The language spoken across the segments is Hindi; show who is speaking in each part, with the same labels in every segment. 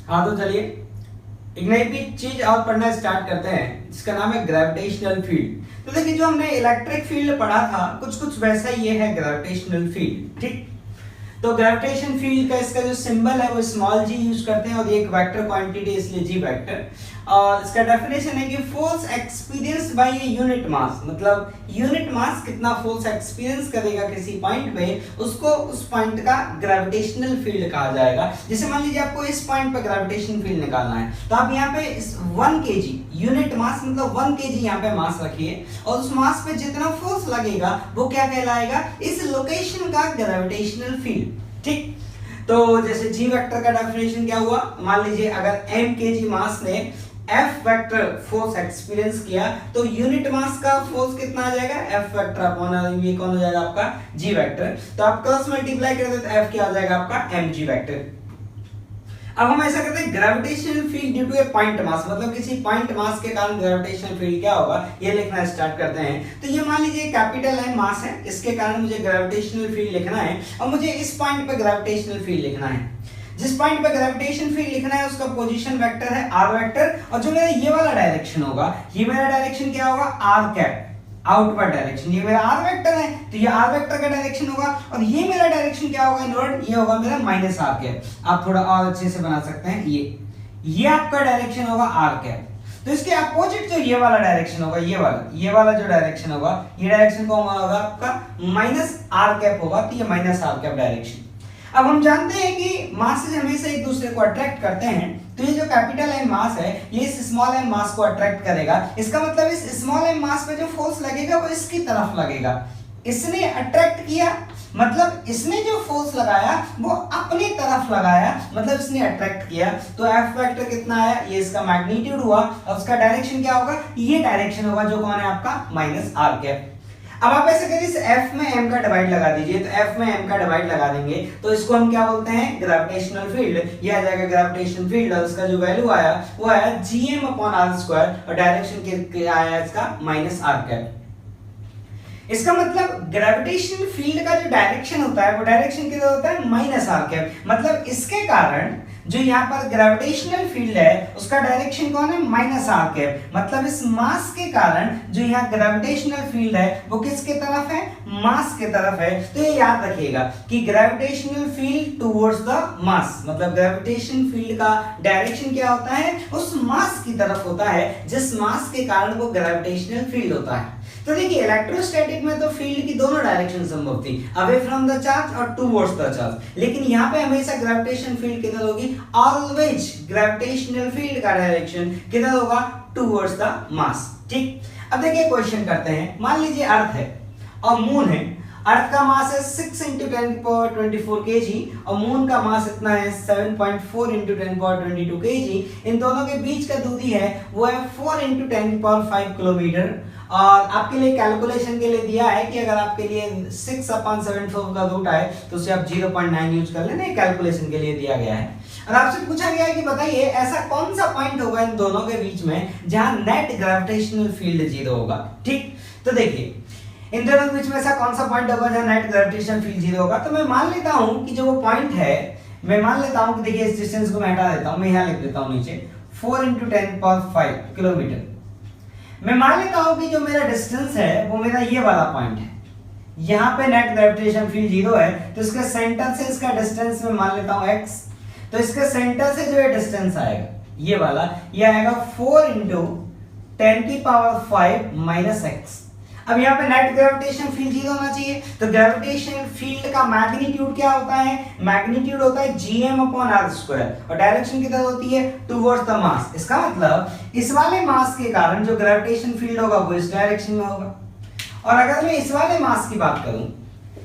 Speaker 1: हाँ तो चलिए एक नई भी चीज और पढ़ना स्टार्ट करते हैं जिसका नाम है ग्रेविटेशनल फील्ड। तो देखिए जो हमने इलेक्ट्रिक फील्ड पढ़ा था कुछ कुछ वैसा ये है ग्रेविटेशनल फील्ड। ठीक, तो ग्रेविटेशन फील्ड का इसका जो सिंबल है वो स्मॉल जी यूज करते हैं और ये एक वेक्टर क्वांटिटी इसलिए जी वेक्टर। और इसका डेफिनेशन है कि force experience by a unit mass, मतलब यूनिट मास कितना फोर्स एक्सपीरियंस करेगा किसी पॉइंट पे उसको उस पॉइंट का ग्रेविटेशनल फील्ड कहा जाएगा। जैसे मान लीजिए आपको इस पॉइंट पे ग्रेविटेशन फील्ड निकालना है तो आप यहाँ पे इस 1 kg यूनिट मास मतलब 1 kg यहाँ पे मास रखिए और उस मास पे जितना फोर्स लगेगा वो क्या कहलाएगा, इस लोकेशन का ग्रेविटेशनल फील्ड। ठीक, तो जैसे जी वेक्टर का डेफिनेशन क्या हुआ, मान लीजिए अगर m kg मास ने F वेक्टर फोर्स एक्सपीरियंस किया तो यूनिट मास का फोर्स कितना आ जाएगा, F वेक्टर अपॉन ये कौन हो जाएगा आपका G वेक्टर। तो आप क्रॉस मल्टीप्लाई कर देते तो F क्या आ जाएगा आपका mg वेक्टर। अब हम ऐसा करते हैं gravitational field due to a point mass, मतलब किसी पॉइंट मास के कारण ग्रेविटेशनल फील्ड क्या होगा ये लिखना स्टार्ट करते हैं। तो ये मान लीजिए कैपिटल है मास है, इसके कारण मुझे ग्रेविटेशनल फील्ड लिखना है और मुझे इस पॉइंट पे ग्रेविटेशनल फील्ड लिखना है। जिस पॉइंट पे ग्रेविटेशन फील्ड लिखना है उसका पोजीशन वेक्टर है r वेक्टर और जो मेरा ये वाला डायरेक्शन होगा ये मेरा डायरेक्शन क्या होगा r कैप, आउटवर्ड डायरेक्शन। ये मेरा r वेक्टर है तो ये r वेक्टर का डायरेक्शन होगा और ये मेरा डायरेक्शन क्या होगा इनवर्ड, ये होगा मेरा माइनस r कैप। आप थोड़ा और अच्छे से बना सकते हैं, ये आपका डायरेक्शन होगा r कैप। तो इसके अपोजिट जो ये वाला डायरेक्शन होगा ये वाला जो डायरेक्शन होगा ये डायरेक्शन कौन होगा आपका माइनस r कैप होगा, तो ये माइनस r कैप डायरेक्शन। अब हम जानते हैं कि मासेस हमेशा एक दूसरे को अट्रैक्ट करते हैं, तो ये जो कैपिटल एम मास है ये इस स्मॉल एम मास को अट्रैक्ट करेगा। इसका मतलब इस स्मॉल एम मास पे जो फोर्स लगेगा वो इसकी तरफ लगेगा। इसने अट्रैक्ट किया मतलब इसने जो फोर्स लगाया वो अपनी तरफ लगाया, मतलब इसने अट्रैक्ट किया। तो एफ वेक्टर कितना आया, ये इसका मैग्नीट्यूड हुआ और उसका डायरेक्शन क्या होगा, ये डायरेक्शन होगा जो कौन है आपका माइनस आर कैप। अब आप ऐसे करिए इस f में m का डिवाइड लगा दीजिए, तो f में m का डिवाइड लगा देंगे तो इसको हम क्या बोलते हैं ग्रेविटेशनल फील्ड। ये आ जाएगा ग्रेविटेशनल फील्ड और उसका जो वैल्यू आया वो आया gm/r² और डायरेक्शन क्या आया इसका माइनस r कैप। इसका मतलब ग्रेविटेशनल फील्ड का जो डायरेक्शन होता है वो डायरेक्शन किधर होता है माइनस r कैप। मतलब इसके कारण जो यहाँ पर ग्रेविटेशनल फील्ड है उसका डायरेक्शन कौन है माइनस आर कैप। मतलब इस मास के कारण जो यहाँ ग्रेविटेशनल फील्ड है वो किसके तरफ है, मास के तरफ है। तो ये याद रखिएगा कि gravitational field towards the mass, मतलब ग्रेविटेशन फील्ड का डायरेक्शन क्या होता है उस मास की तरफ होता है जिस मास के कारण वो ग्रेविटेशनल फील्ड होता है। तो देखिए इलेक्ट्रोस्टैटिक में तो फील्ड की दोनों डायरेक्शन संभव थी, अवे फ्रॉम द चार्ज और टुवर्ड्स द चार्ज, लेकिन यहाँ पे हमेशा ग्रेविटेशन फील्ड किधर होगी, ऑलवेज ग्रेविटेशनल फील्ड का डायरेक्शन किधर होगा टुवर्ड्स द मास। ठीक, अब देखिए क्वेश्चन करते हैं। मान लीजिए अर्थ है और मून है, अर्थ का मास है 6 × 10⁻24 kg और मून का मास इतना है 7.4 × 10⁻22 kg। इन दोनों के बीच का दूरी है वो है 4 × 10⁵ किलोमीटर। और आपके लिए कैलकुलेशन के लिए दिया है कि अगर आपके लिए 6/74 का रूट आए तो उसे आप 0.9 यूज कर लेना, कैलकुलेशन के लिए दिया गया है। और आपसे पूछा गया है कि बताइए ऐसा कौन सा पॉइंट होगा इन दोनों के बीच में जहां नेट ग्रेविटेशनल फील्ड 0 होगा। ठीक, तो देखिए इन दोनों के बीच में ऐसा कौन सा पॉइंट होगा जहां नेट ग्रेविटेशनल फील्ड 0 होगा। तो मैं मान लेता हूं कि जो वो पॉइंट है, मैं मान लेता हूं कि देखिए इस डिस्टेंस को मैं हटा देता हूं, मैं यहां लिख देता हूं नीचे 4 × 10⁵ किलोमीटर। मैं मान लेता हूं कि जो मेरा डिस्टेंस है वो मेरा ये वाला पॉइंट है, यहाँ पे नेट ग्रेविटेशन फील्ड 0 है तो इसके सेंटर से इसका डिस्टेंस मैं मान लेता हूं x। तो इसके सेंटर से जो है डिस्टेंस आएगा ये वाला, ये आएगा 4 × 10⁵ x। अब यहाँ पे नेट ग्रेविटेशन फील्ड 0 होना चाहिए, तो ग्रेविटेशन फील्ड का मैग्नीट्यूड क्या होता है, मैग्नीट्यूड होता है gm/r² और डायरेक्शन किधर होती है टुवर्ड्स द मास। इसका मतलब इस वाले मास के कारण जो ग्रेविटेशन फील्ड होगा वो इस डायरेक्शन में होगा। और अगर मैं इस वाले मास की बात करूं,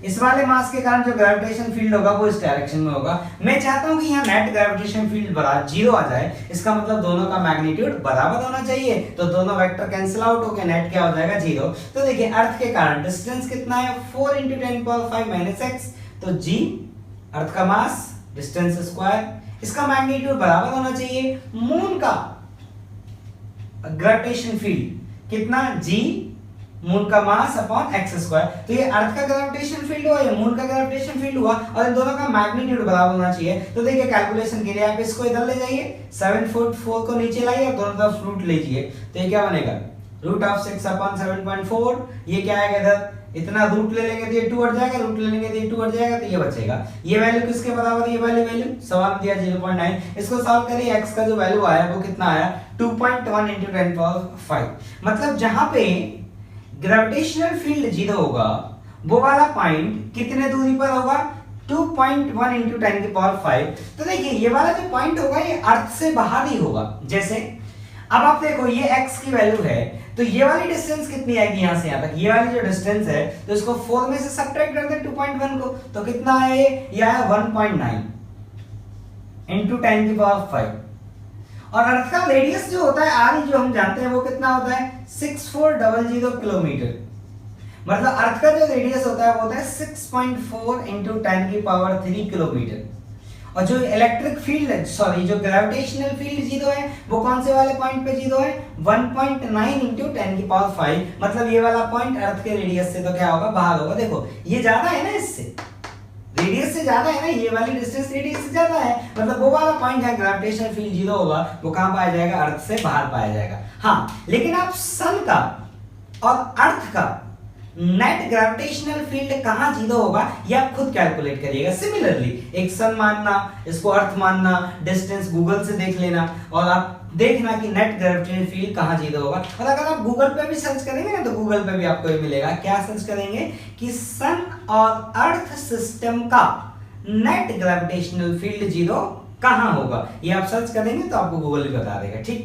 Speaker 1: इस वाले मास के कारण जो ग्रेविटेशन फील्ड होगा वो इस डायरेक्शन में होगा। मैं चाहता हूं कि यहाँ नेट ग्रेविटेशन फील्ड 0 आ जाए, इसका मतलब दोनों का मैग्नीट्यूड बराबर होना चाहिए। तो दोनों वेक्टर कैंसिल आउट होकर नेट क्या हो जाएगा 0। तो देखिए अर्थ के कारण डिस्टेंस कितना है 4 × 10⁵ x, तो g अर्थ का मास डिस्टेंस स्क्वायर, इसका मैग्नीट्यूड बराबर होना चाहिए मून का ग्रेविटेशन फील्ड कितना g मून का मास अपॉन एक्स स्क्वायर। तो ये अर्थ का ग्रेविटेशन फील्ड हुआ, ये मून का ग्रेविटेशन फील्ड हुआ, और इन दोनों का मैग्नीट्यूड बराबर होना चाहिए। तो देखिए कैलकुलेशन के लिए आप इसको इधर ले जाइए, 7 फुट 4 को नीचे लाइए और दोनों तरफ रूट लीजिए। तो ये क्या बनेगा, रूट ऑफ 6 अपॉन 7.4। ये क्या आएगा इधर, इतना रूट ले लेंगे तो ये 2 हट जाएगा, रूट ले लेंगे तो ये 2 हट जाएगा, तो ये बचेगा। ये वैल्यू किसके बराबर है, ये वाली वैल्यू सवाल में दिया 0.9। इसको सॉल्व करिए, x का जो वैल्यू आया वो कितना आया, 2.1 × 10⁵। मतलब जहां पे ग्रेविटेशनल फील्ड 0 होगा वो वाला पॉइंट कितने दूरी पर होगा, 2.1 × 10⁵। तो देखिए ये वाला जो पॉइंट होगा ये अर्थ से बाहर ही होगा। जैसे अब आप देखो ये x की वैल्यू है, तो ये वाली डिस्टेंस कितनी आएगी यहाँ से यहाँ तक, ये वाली जो डिस्टेंस है, तो इसको 4 में से सब्ट्रैक्ट कर दें 2.1 को, तो कितना आया ये आया 1.9 × 10⁵। और अर्थ का रेडियस जो होता है r जो हम जानते हैं वो कितना होता है, 6400 किलोमीटर। मतलब अर्थ का जो रेडियस होता है वो होता है 6.4 × 10⁻³ किलोमीटर। और जो इलेक्ट्रिक फील्ड है, सॉरी जो ग्रेविटेशनल फील्ड 0 है वो कौन से वाले पॉइंट पे 0 है, 1.9 × 10⁵। मतलब ये वाला पॉइंट अर्थ के रेडियस से तो क्या होगा, बाहर होगा। देखो ये ज्यादा है ना, इससे रेडियस से ज्यादा है ना, ये वाली डिस्टेंस रेडियस से ज्यादा है, मतलब वो वाला पॉइंट है ग्रेविटेशनल फील्ड 0 होगा, वो कहां पाया जाएगा, अर्थ से बाहर पाया जाएगा। हाँ, लेकिन आप सन का और अर्थ का नेट ग्रेविटेशनल फील्ड कहां 0 होगा ये आप खुद कैलकुलेट करिएगा। सिमिलरली एक सन मानना, इसको अर्थ मानना, डिस्टेंस गूगल से देख लेना और आप देखना कि नेट ग्रेविटेशनल फील्ड कहां 0 होगा। और अगर आप गूगल पे भी सर्च करेंगे ना तो गूगल पे भी आपको ये मिलेगा। क्या सर्च करेंगे कि सन और अर्थ सिस्टम का नेट ग्रेविटेशनल फील्ड 0 कहां होगा, ये आप सर्च करेंगे तो आपको गूगल भी बता देगा। ठीक,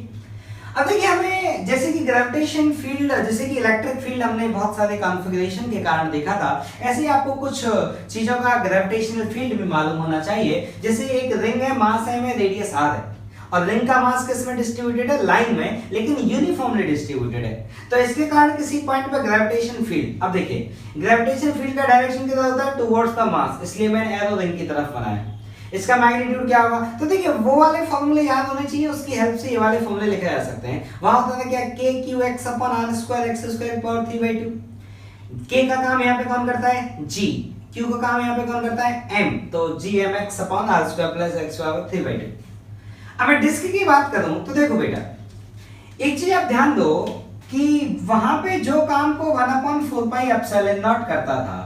Speaker 1: अब देखिए हमें जैसे कि ग्रेविटेशन फील्ड, जैसे कि इलेक्ट्रिक फील्ड हमने बहुत सारे कॉन्फ़िगरेशन के कारण देखा था, ऐसे ही आपको कुछ चीजों का ग्रेविटेशनल फील्ड भी मालूम होना चाहिए। जैसे एक रिंग है, मास है में, रेडियस r है, और रिंग का मास किस में डिस्ट्रीब्यूटेड है, लाइन में, लेकिन यूनिफॉर्मली डिस्ट्रीब्यूटेड है। तो इसके कारण किसी पॉइंट पर ग्रेविटेशन फील्ड, अब देखिए ग्रेविटेशन फील्ड का डायरेक्शन किधर होता है, टुवर्ड्स द मास, इसलिए मैंने एरो रिंग की तरफ बनाया। इसका मैग्नीट्यूड क्या होगा, तो देखिए वो वाले फॉर्मूले याद होने चाहिए, उसकी हेल्प से ये वाले फॉर्मूले लिखे जा सकते हैं। वहां होता था क्या, k/r² x²/3/2। k का काम यहाँ पे कौन करता है, g, q का काम यहाँ पे कौन करता है, m, तो gmx/r² x²/3/2। अब मैं डिस्क की बात करूं तो देखो बेटा, एक चीज आप ध्यान दो कि वहां पे जो काम को 1/4πε0 करता था,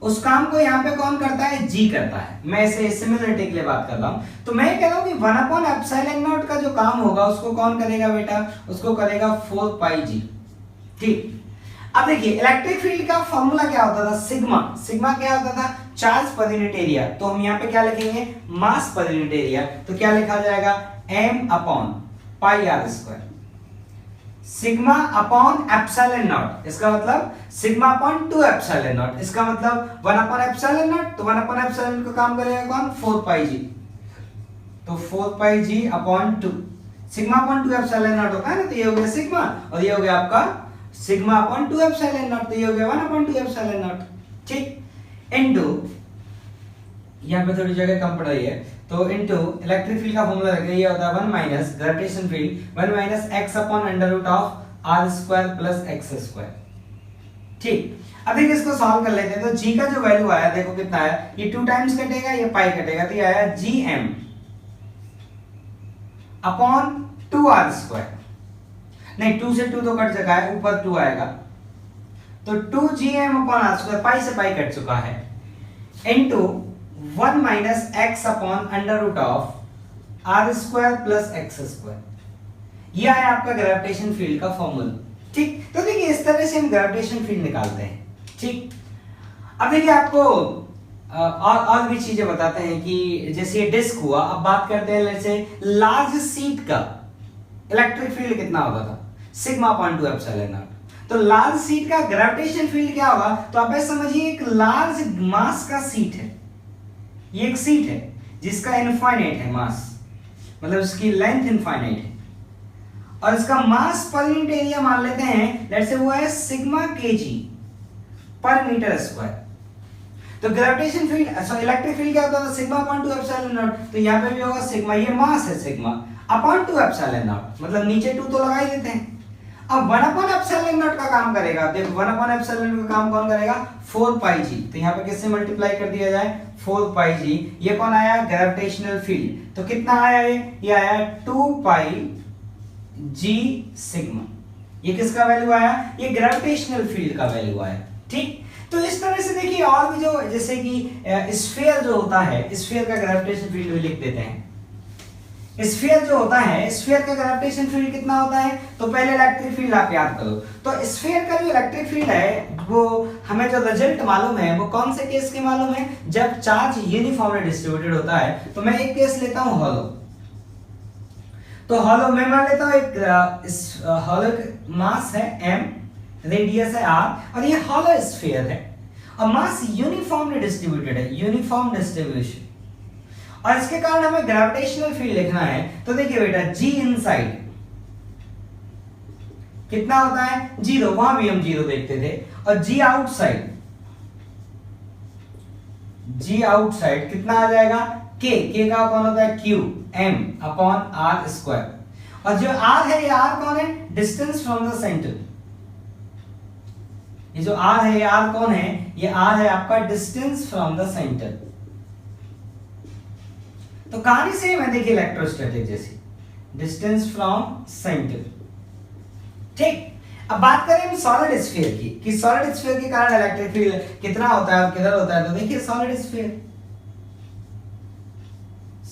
Speaker 1: उस काम को यहाँ पे कौन करता है, g करता है। मैं इसे सिमिलरिटी के लिए बात कर रहा हूं, तो मैं कह रहा हूं कि 1/ε0 का जो काम होगा उसको कौन करेगा बेटा, उसको करेगा 4πg। ठीक, अब देखिए इलेक्ट्रिक फील्ड का फॉर्मूला क्या होता था, सिग्मा। सिग्मा क्या होता था, चार्ज पर यूनिट एरिया। तो हम यहाँ पे क्या लिखेंगे, मास पर यूनिट एरिया। तो क्या लिखा जाएगा, m/πr², sigma upon epsilon not. इसका मतलब सिग्मा अपॉन 2ε0, इसका मतलब 1/ε0, तो 1/ε का काम करेगा कौन, 4πg। तो 4πg/2, सिग्मा अपॉन 2ε0 होता है ना, तो ये हो गया सिग्मा, और ये हो गया आपका सिग्मा अपॉन 2ε0, तो ये हो गया 1/2ε0। ठीक, इनटू यहाँ पे थोड़ी जगह कम पड़ रही है, तो इनटू इलेक्ट्रिक फील्ड का फॉर्मूला रखिए, ये होता है 1 minus gravitation field 1 minus x/√r² + x²। ठीक, अब देखिए इसको सॉल्व कर लेते हैं। तो g का जो वैल्यू आया देखो कितना आया, ये 2 टाइम्स कटेगा, ये पाई कटेगा, तो ये आया gm अपॉन 2r²। नहीं, 2 से 2 तो कट चुका है, ऊपर 2 आएगा, तो 2gm अपॉन r², पाई से पाई कट चुका है, इनटू 1 माइनस x/√r² + x²। यह है आपका ग्रेविटेशन फील्ड का फॉर्मूला। ठीक, तो देखिए इस तरह से हम ग्रेविटेशन फील्ड निकालते हैं। ठीक, अब देखिए आपको और भी चीजें बताते हैं कि जैसे ये डिस्क हुआ, अब बात करते हैं जैसे लार्ज सीट का इलेक्ट्रिक फील्ड कितना होता था, σ/2ε0। तो लार्ज सीट का ग्रेविटेशन फील्ड क्या होगा, तो आप ऐसे समझिए एक लार्ज मास का सीट है, ये एक सीट है जिसका इनफाइनाइट है मास, मतलब इसकी लेंथ इनफाइनाइट है, और इसका मास पर यूनिट एरिया मान लेते हैं, लेट्स से वो है सिग्मा kg/m²। तो gravitation field, sorry electric field क्या होता है, σ/2ε0, तो यहाँ पे भी होगा सिग्मा, ये मास है सिग्मा अपॉन 2ε0, मतलब नीचे 2 तो लगा ही देते हैं, अब 1 अपॉन एप्सिलॉन नॉट का काम करेगा, देखो 1 अपॉन एप्सिलॉन नॉट का काम कौन करेगा, 4 पाई जी। तो यहाँ पे किससे मल्टीप्लाई कर दिया जाए, 4 पाई जी। ये कौन आया, ग्रेविटेशनल फील्ड। तो कितना आया ये आया 2 पाई जी सिग्मा। ये किसका वैल्यू आया, ये ग्रेविटेशनल फील्ड का वैल्यू आया। ठीक, तो इस तरह से देखिए और भी जो जैसे कि स्फीयर जो होता है, स्फीयर का ग्रेविटेशनल फील्ड भी लिख देते हैं। स्फीयर जो होता है, स्फीयर का ग्रेविटेशन फील्ड कितना होता है, तो पहले इलेक्ट्रिक फील्ड आप याद करो। तो स्फीयर का जो इलेक्ट्रिक फील्ड है वो हमें जो रिजल्ट मालूम है वो कौन से केस के मालूम है, जब चार्ज यूनिफॉर्मली डिस्ट्रीब्यूटेड होता है। तो मैं एक केस लेता हूं हॉलो। तो हॉलो में मान लेता हूं एक हॉलो मास है m, रेडियस है r, और ये हॉलो स्फीयर है और मास यूनिफॉर्मली डिस्ट्रीब्यूटेड है, यूनिफॉर्म डिस्ट्रीब्यूशन। और इसके कारण हमें ग्रेविटेशनल फील्ड लिखना है। तो देखिए बेटा g इनसाइड कितना होता है 0, वहां भी हम 0 देखते थे, और g आउटसाइड, g आउटसाइड कितना आ जाएगा k का कौन होता है q m upon r square. और जो r है, ये r कौन है, डिस्टेंस फ्रॉम द सेंटर। ये जो r है, ये r कौन है, ये r है आपका डिस्टेंस फ्रॉम द सेंटर। तो कहानी सेम है, देखिए इलेक्ट्रोस्टैटिक जैसी, डिस्टेंस फ्रॉम सेंटर। ठीक, अब बात करें हम सॉलिड स्फीयर की, कि सॉलिड स्फीयर के कारण इलेक्ट्रिक फील्ड कितना होता है और किधर होता है। तो देखिए सॉलिड स्फीयर,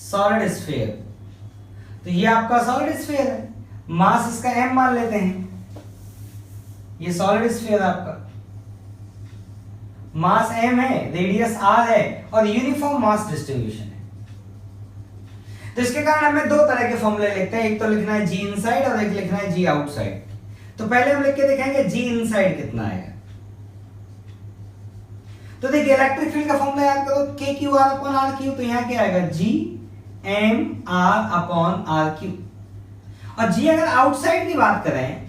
Speaker 1: सॉलिड स्फीयर, तो ये आपका सॉलिड स्फीयर है, मास इसका m मान लेते हैं। ये सॉलिड स्फीयर आपका मास m है, रेडियस r है, और यूनिफॉर्म मास डिस्ट्रीब्यूशन है। तो इसके कारण हमें दो तरह के फॉर्मूले लिखते हैं, एक तो लिखना है जी इनसाइड और एक लिखना है जी आउटसाइड। तो पहले हम लिख के देखेंगे जी इनसाइड कितना आएगा। तो देखिए इलेक्ट्रिक फील्ड का फॉर्मूला याद करो, k q r upon r q। तो यहां क्या आएगा g m r upon r q। और g अगर आउटसाइड की बात करें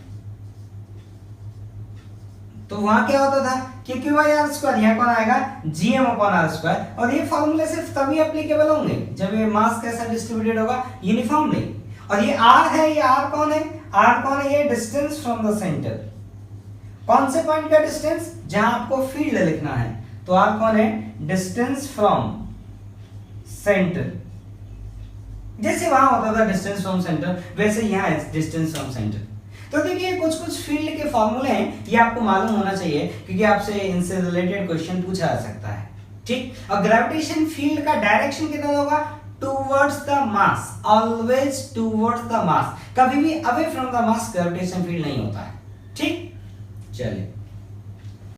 Speaker 1: तो वहां क्या होता था कि q by r स्क्वायर, यहां कौन आएगा gm अपॉन r स्क्वायर। और ये फॉर्मूले सिर्फ तभी एप्लीकेबल होंगे जब ये मास कैसा डिस्ट्रीब्यूटेड होगा, यूनिफॉर्मली। और ये r है, ये r कौन है, r कौन है, ये डिस्टेंस फ्रॉम द सेंटर। कौन से पॉइंट का डिस्टेंस, जहां आपको फील्ड लिखना है। तो r कौन है, डिस्टेंस फ्रॉम सेंटर। जैसे वहां होता था डिस्टेंस फ्रॉम सेंटर, वैसे यहां है डिस्टेंस फ्रॉम सेंटर। तो देखिए कुछ फील्ड के फॉर्मूले हैं, ये आपको मालूम होना चाहिए क्योंकि आपसे इनसे रिलेटेड क्वेश्चन पूछा जा सकता है। ठीक, और ग्रेविटेशन फील्ड का डायरेक्शन कितना होगा, towards the mass, always towards the mass. कभी भी away from the mass gravitation field नहीं होता है। ठीक, चलिए।